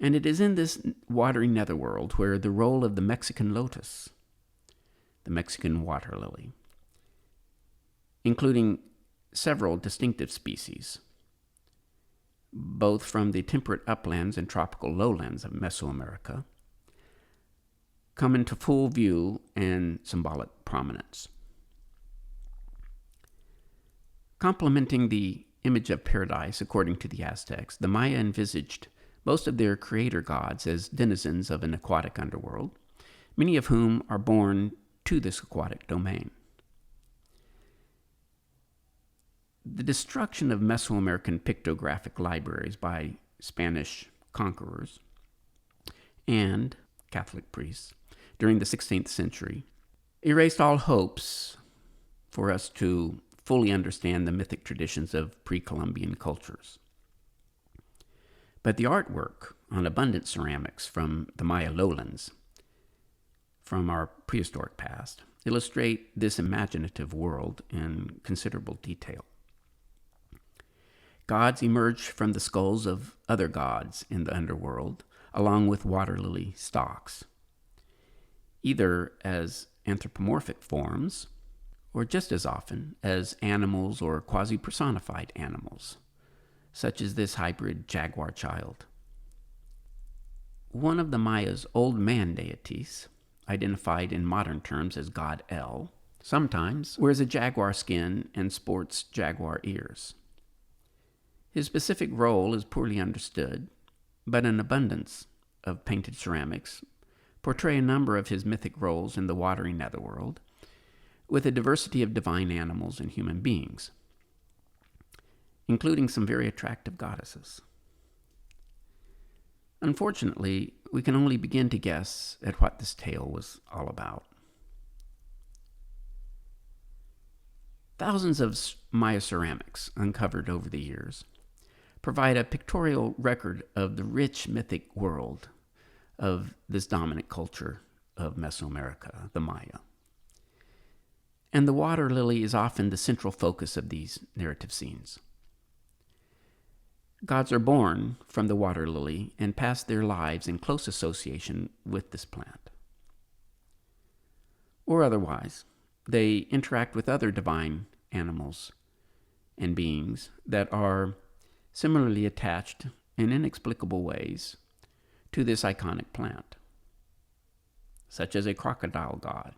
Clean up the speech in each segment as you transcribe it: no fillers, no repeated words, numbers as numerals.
And it is in this watery netherworld where the role of the Mexican lotus, the Mexican water lily, including several distinctive species, both from the temperate uplands and tropical lowlands of Mesoamerica, come into full view and symbolic prominence. Complementing the image of paradise, according to the Aztecs, the Maya envisaged most of their creator gods as denizens of an aquatic underworld, many of whom are born to this aquatic domain. The destruction of Mesoamerican pictographic libraries by Spanish conquerors and Catholic priests during the 16th century erased all hopes for us to fully understand the mythic traditions of pre-Columbian cultures. But the artwork on abundant ceramics from the Maya lowlands, from our prehistoric past, illustrate this imaginative world in considerable detail. Gods emerge from the skulls of other gods in the underworld, along with water lily stalks, either as anthropomorphic forms, or just as often as animals or quasi-personified animals, such as this hybrid jaguar child. One of the Maya's old man deities, identified in modern terms as God El, sometimes wears a jaguar skin and sports jaguar ears. His specific role is poorly understood, but an abundance of painted ceramics portray a number of his mythic roles in the watery netherworld, with a diversity of divine animals and human beings, including some very attractive goddesses. Unfortunately, we can only begin to guess at what this tale was all about. Thousands of Maya ceramics uncovered over the years provide a pictorial record of the rich mythic world of this dominant culture of Mesoamerica, the Maya. And the water lily is often the central focus of these narrative scenes. Gods are born from the water lily and pass their lives in close association with this plant. Or otherwise, they interact with other divine animals and beings that are similarly attached in inexplicable ways to this iconic plant, such as a crocodile god,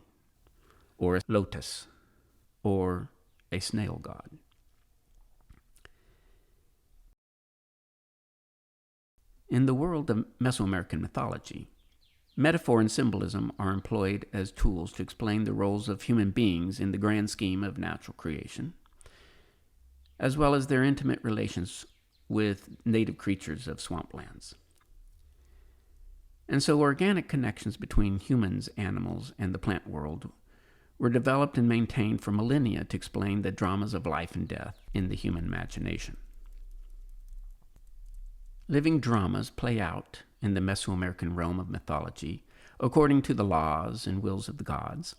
or a lotus, or a snail god. In the world of Mesoamerican mythology, metaphor and symbolism are employed as tools to explain the roles of human beings in the grand scheme of natural creation, as well as their intimate relations with native creatures of swamplands. And so organic connections between humans, animals, and the plant world were developed and maintained for millennia to explain the dramas of life and death in the human imagination. Living dramas play out in the Mesoamerican realm of mythology according to the laws and wills of the gods.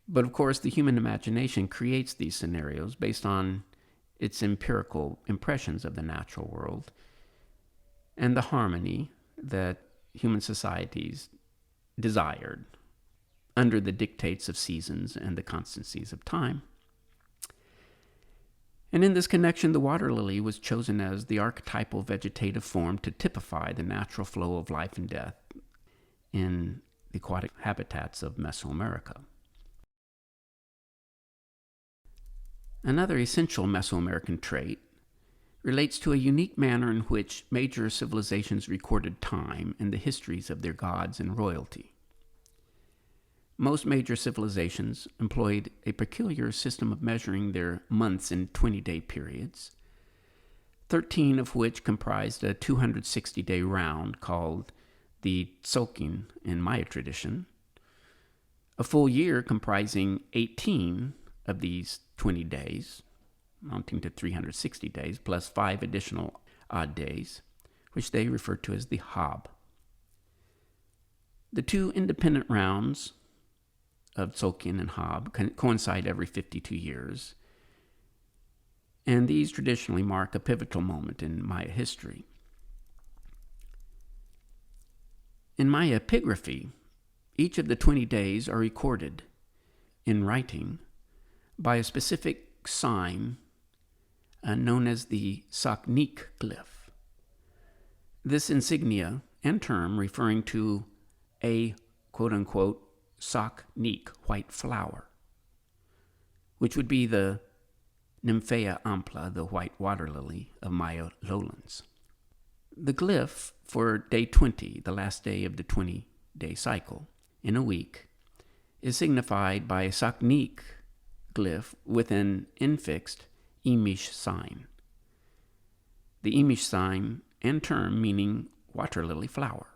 But of course, the human imagination creates these scenarios based on its empirical impressions of the natural world and the harmony that human societies desired under the dictates of seasons and the constancies of time. And in this connection, the water lily was chosen as the archetypal vegetative form to typify the natural flow of life and death in the aquatic habitats of Mesoamerica. Another essential Mesoamerican trait relates to a unique manner in which major civilizations recorded time in the histories of their gods and royalty. Most major civilizations employed a peculiar system of measuring their months in 20-day periods, 13 of which comprised a 260-day round called the tzolk'in in Maya tradition, a full year comprising 18 of these 20 days, amounting to 360 days, plus 5 additional odd days, which they refer to as the Hab. The two independent rounds of tzolk'in and Hab coincide every 52 years, and these traditionally mark a pivotal moment in Maya history. In Maya epigraphy, each of the 20 days are recorded in writing by a specific sign known as the Saknik glyph. This insignia and term referring to a quote-unquote Saknik, white flower, which would be the Nymphaea ampla, the white water lily of Maya lowlands. The glyph for day 20, the last day of the 20-day cycle, in a week, is signified by a Saknik glyph with an infixed Emish sign. The Emish sign and term meaning water lily flower.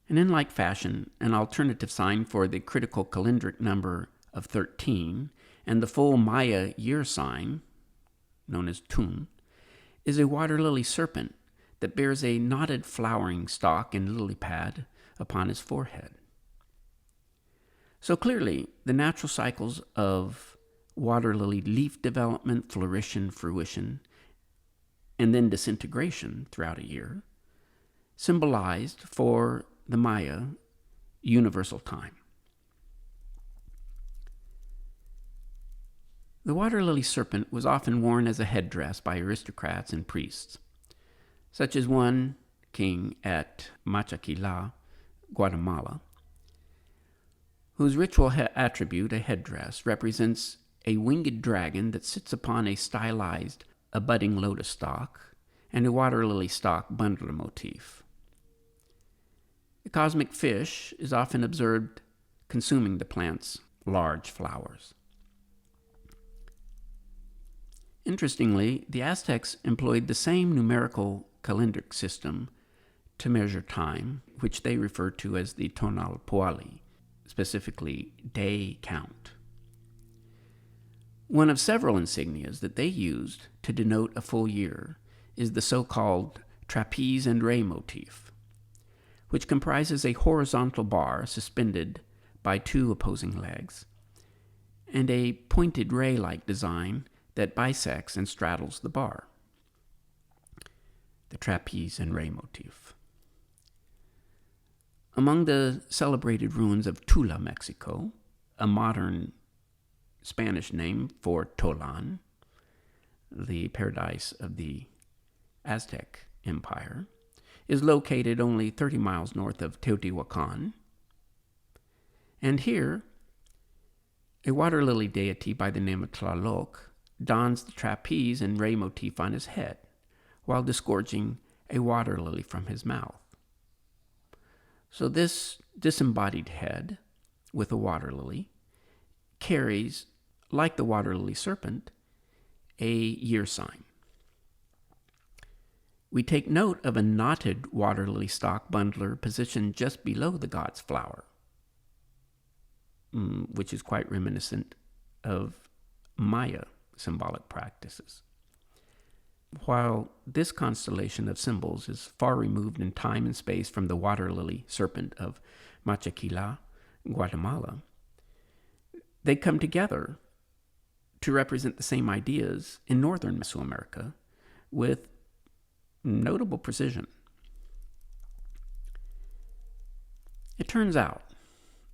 And in like fashion, an alternative sign for the critical calendric number of 13 and the full Maya year sign, known as Tun, is a water lily serpent that bears a knotted flowering stalk and lily pad upon his forehead. So clearly, the natural cycles of water lily leaf development, flourition, fruition, and then disintegration throughout a year, symbolized for the Maya universal time. The water lily serpent was often worn as a headdress by aristocrats and priests, such as one king at Machaquila, Guatemala, whose ritual attribute, a headdress, represents a winged dragon that sits upon a stylized, budding lotus stalk and a water lily stalk bundler motif. The cosmic fish is often observed consuming the plant's large flowers. Interestingly, the Aztecs employed the same numerical calendric system to measure time, which they referred to as the tonalpoali, specifically day count. One of several insignias that they used to denote a full year is the so-called trapeze and ray motif, which comprises a horizontal bar suspended by two opposing legs and a pointed ray-like design that bisects and straddles the bar. The trapeze and ray motif. Among the celebrated ruins of Tula, Mexico, a modern Spanish name for Tolan, the paradise of the Aztec Empire, is located only 30 miles north of Teotihuacan. And here, a water lily deity by the name of Tlaloc dons the trapeze and ray motif on his head while disgorging a water lily from his mouth. So this disembodied head with a water lily carries, like the water lily serpent, a year sign. We take note of a knotted water lily stalk bundler positioned just below the god's flower, which is quite reminiscent of Maya symbolic practices. While this constellation of symbols is far removed in time and space from the water lily serpent of Machaquila, Guatemala, they come together to represent the same ideas in northern Mesoamerica with notable precision. It turns out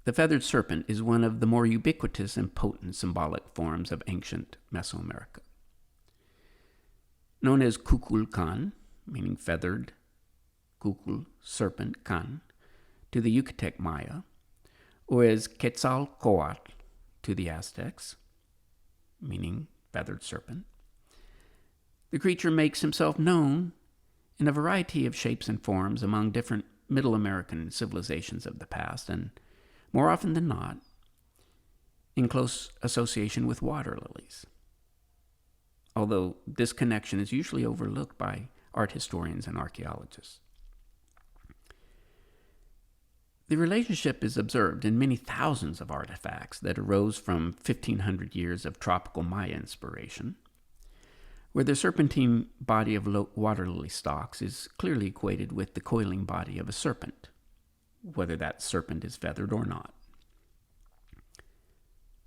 the feathered serpent is one of the more ubiquitous and potent symbolic forms of ancient Mesoamerica. Known as kukul-kan, meaning feathered, kukul, serpent, kan, to the Yucatec Maya, or as quetzal-coatl to the Aztecs, meaning feathered serpent. The creature makes himself known in a variety of shapes and forms among different Middle American civilizations of the past, and more often than not, in close association with water lilies. Although this connection is usually overlooked by art historians and archaeologists. The relationship is observed in many thousands of artifacts that arose from 1,500 years of tropical Maya inspiration, where the serpentine body of water lily stalks is clearly equated with the coiling body of a serpent, whether that serpent is feathered or not.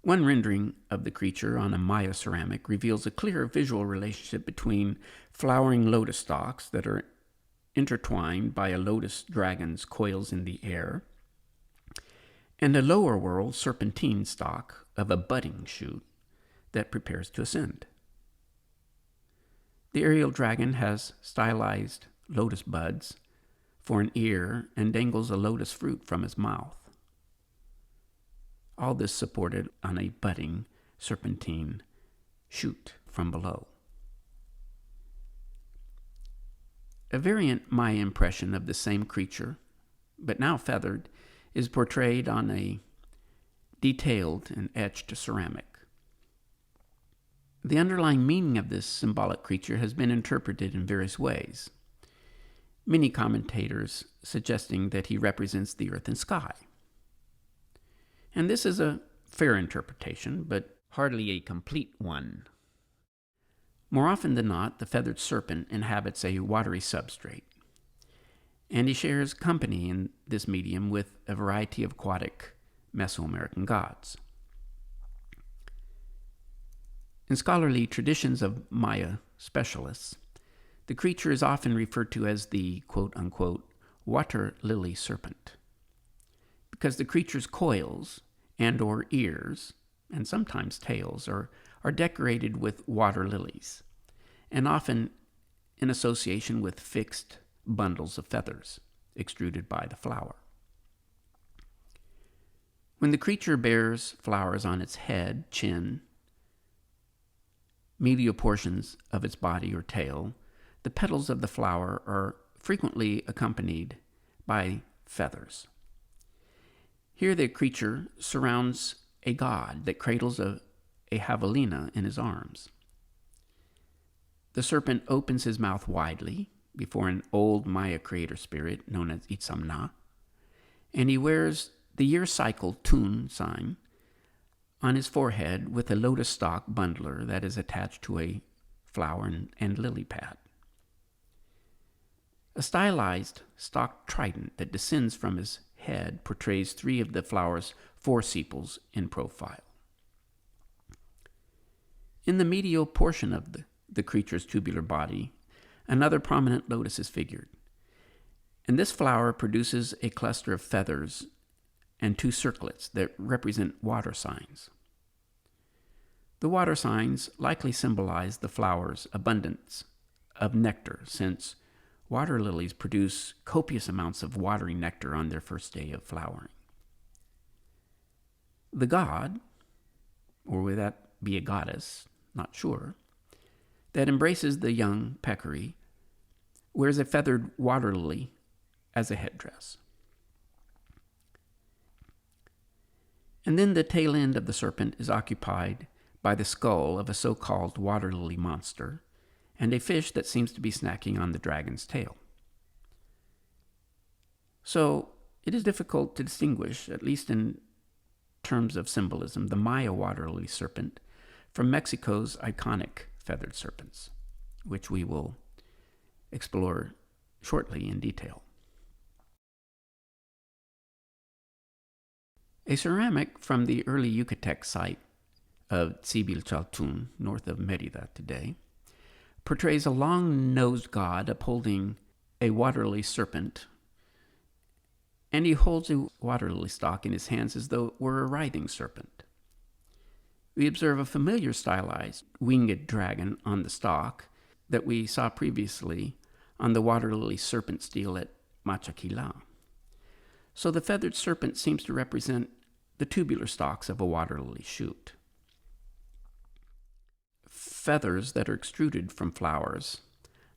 One rendering of the creature on a Maya ceramic reveals a clear visual relationship between flowering lotus stalks that are intertwined by a lotus dragon's coils in the air, and a lower world serpentine stalk of a budding shoot that prepares to ascend. The aerial dragon has stylized lotus buds for an ear and dangles a lotus fruit from his mouth. All this supported on a budding serpentine shoot from below. A variant Maya impression of the same creature, but now feathered, is portrayed on a detailed and etched ceramic. The underlying meaning of this symbolic creature has been interpreted in various ways, many commentators suggesting that he represents the earth and sky. And this is a fair interpretation, but hardly a complete one. More often than not, the feathered serpent inhabits a watery substrate, and he shares company in this medium with a variety of aquatic Mesoamerican gods. In scholarly traditions of Maya specialists, the creature is often referred to as the quote-unquote water lily serpent, because the creature's coils and or ears, and sometimes tails, are decorated with water lilies, and often in association with fixed bundles of feathers extruded by the flower. When the creature bears flowers on its head, chin, medial portions of its body or tail, the petals of the flower are frequently accompanied by feathers. Here the creature surrounds a god that cradles a javelina in his arms. The serpent opens his mouth widely before an old Maya creator spirit known as Itzamna, and he wears the year cycle tune sign on his forehead with a lotus stalk bundler that is attached to a flower and lily pad. A stylized stalked trident that descends from his head portrays 3 of the flower's 4 sepals in profile. In the medial portion of the creature's tubular body, another prominent lotus is figured, and this flower produces a cluster of feathers and 2 circlets that represent water signs. The water signs likely symbolize the flower's abundance of nectar, since water lilies produce copious amounts of watery nectar on their first day of flowering. The god, or would that be a goddess, not sure, that embraces the young peccary wears a feathered water lily as a headdress. And then the tail end of the serpent is occupied by the skull of a so-called water lily monster and a fish that seems to be snacking on the dragon's tail. So it is difficult to distinguish, at least in terms of symbolism, the Maya water lily serpent from Mexico's iconic feathered serpents, which we will explore shortly in detail. A ceramic from the early Yucatec site of Tzibelchaltun, north of Mérida today, portrays a long-nosed god upholding a water lily serpent, and he holds a water lily stalk in his hands as though it were a writhing serpent. We observe a familiar stylized winged dragon on the stalk that we saw previously on the water lily serpent stele at Machaquila. So the feathered serpent seems to represent the tubular stalks of a water lily shoot. Feathers that are extruded from flowers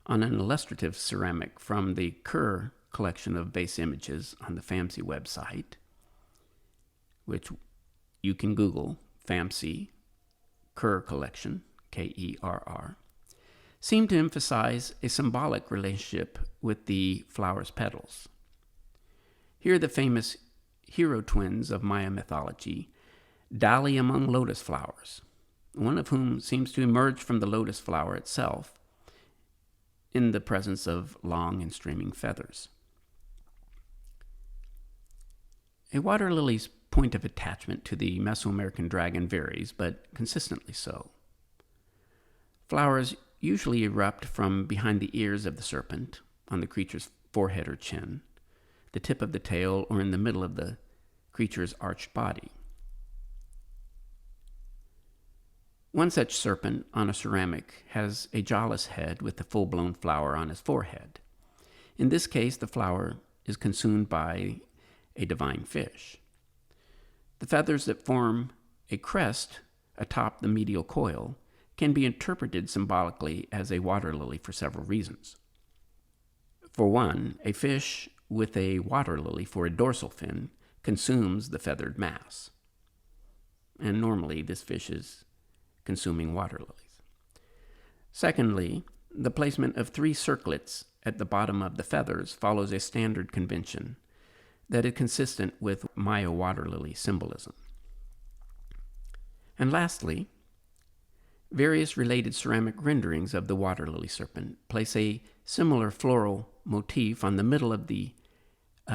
on an illustrative ceramic from the Kerr collection of base images on the FAMSI website, which you can Google, FAMSI, Kerr collection, Kerr, seem to emphasize a symbolic relationship with the flower's petals. Here the famous hero twins of Maya mythology dally among lotus flowers, one of whom seems to emerge from the lotus flower itself in the presence of long and streaming feathers. A water lily's point of attachment to the Mesoamerican dragon varies, but consistently so. Flowers usually erupt from behind the ears of the serpent, on the creature's forehead or chin, the tip of the tail, or in the middle of the creature's arched body. One such serpent on a ceramic has a jawless head with a full-blown flower on his forehead. In this case, the flower is consumed by a divine fish. The feathers that form a crest atop the medial coil can be interpreted symbolically as a water lily for several reasons. For one, a fish with a water lily for a dorsal fin consumes the feathered mass. And normally this fish is consuming water lilies. Secondly, the placement of 3 circlets at the bottom of the feathers follows a standard convention that is consistent with Maya water lily symbolism. And lastly, various related ceramic renderings of the water lily serpent place a similar floral motif on the middle of the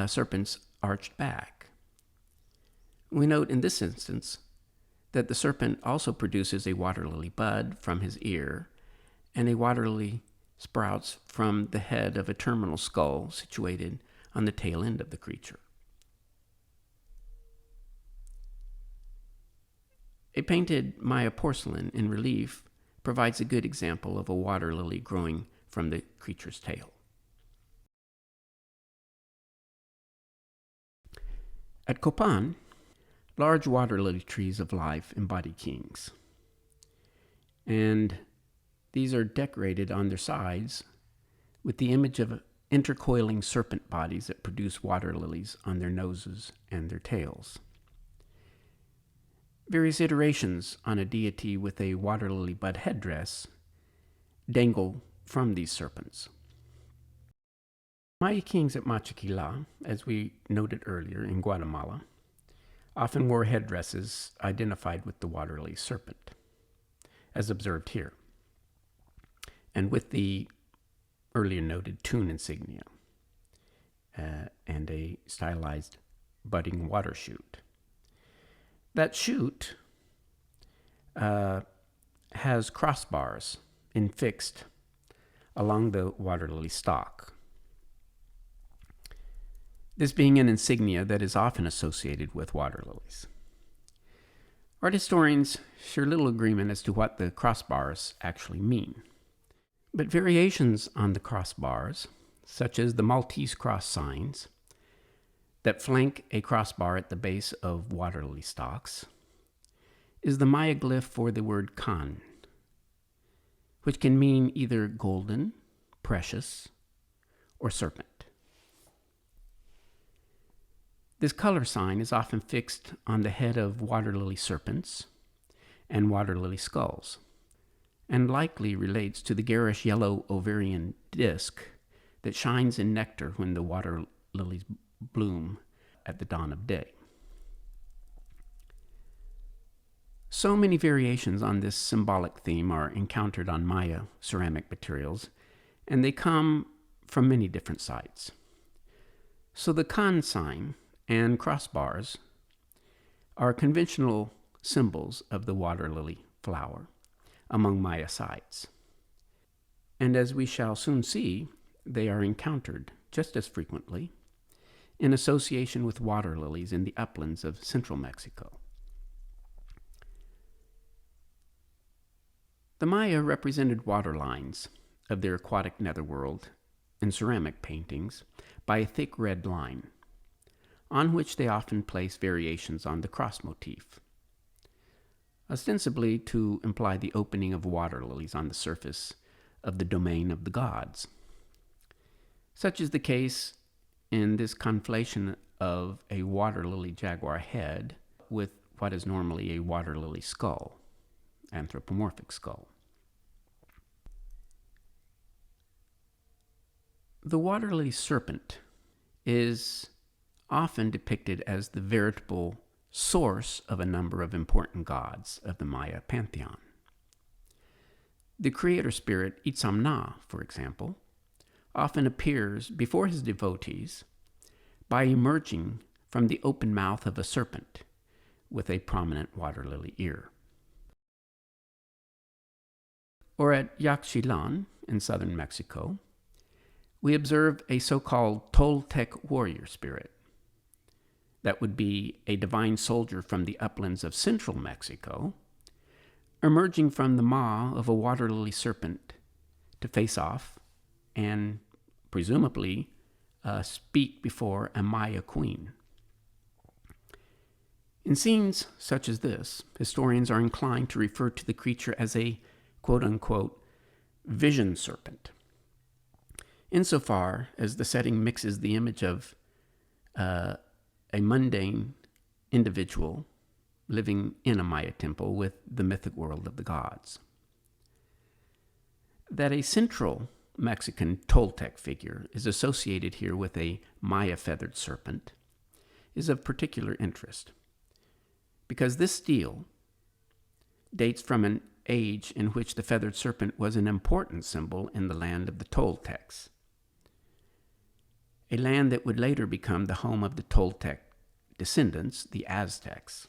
serpent's arched back. We note in this instance that the serpent also produces a water lily bud from his ear, and a water lily sprouts from the head of a terminal skull situated on the tail end of the creature. A painted Maya porcelain in relief provides a good example of a water lily growing from the creature's tail. At Copan, large water lily trees of life embody kings, and these are decorated on their sides with the image of intercoiling serpent bodies that produce water lilies on their noses and their tails. Various iterations on a deity with a water lily bud headdress dangle from these serpents. Maya kings at Machiquila, as we noted earlier in Guatemala, often wore headdresses identified with the water lily serpent, as observed here, and with the earlier noted tune insignia and a stylized budding water shoot. That shoot has crossbars infixed along the water lily stalk, this being an insignia that is often associated with water lilies. Art historians share little agreement as to what the crossbars actually mean, but variations on the crossbars, such as the Maltese cross signs that flank a crossbar at the base of water lily stalks, is the Maya glyph for the word kan, which can mean either golden, precious, or serpent. This color sign is often fixed on the head of water lily serpents and water lily skulls, and likely relates to the garish yellow ovarian disc that shines in nectar when the water lilies bloom at the dawn of day. So many variations on this symbolic theme are encountered on Maya ceramic materials, and they come from many different sites. So the kan sign and crossbars are conventional symbols of the water lily flower among Maya sites. And as we shall soon see, they are encountered just as frequently in association with water lilies in the uplands of central Mexico. The Maya represented water lines of their aquatic netherworld in ceramic paintings by a thick red line, on which they often place variations on the cross motif, ostensibly to imply the opening of water lilies on the surface of the domain of the gods. Such is the case in this conflation of a water lily jaguar head with what is normally a water lily skull, anthropomorphic skull. The water lily serpent is often depicted as the veritable source of a number of important gods of the Maya pantheon. The creator spirit Itzamna, for example, often appears before his devotees by emerging from the open mouth of a serpent with a prominent water lily ear. Or at Yaxchilan in southern Mexico, we observe a so-called Toltec warrior spirit. That would be a divine soldier from the uplands of central Mexico, emerging from the maw of a water lily serpent to face off and presumably speak before a Maya queen. In scenes such as this, historians are inclined to refer to the creature as a quote-unquote vision serpent, insofar as the setting mixes the image of a mundane individual living in a Maya temple with the mythic world of the gods. That a central Mexican Toltec figure is associated here with a Maya feathered serpent is of particular interest, because this stele dates from an age in which the feathered serpent was an important symbol in the land of the Toltecs, a land that would later become the home of the Toltec descendants, the Aztecs.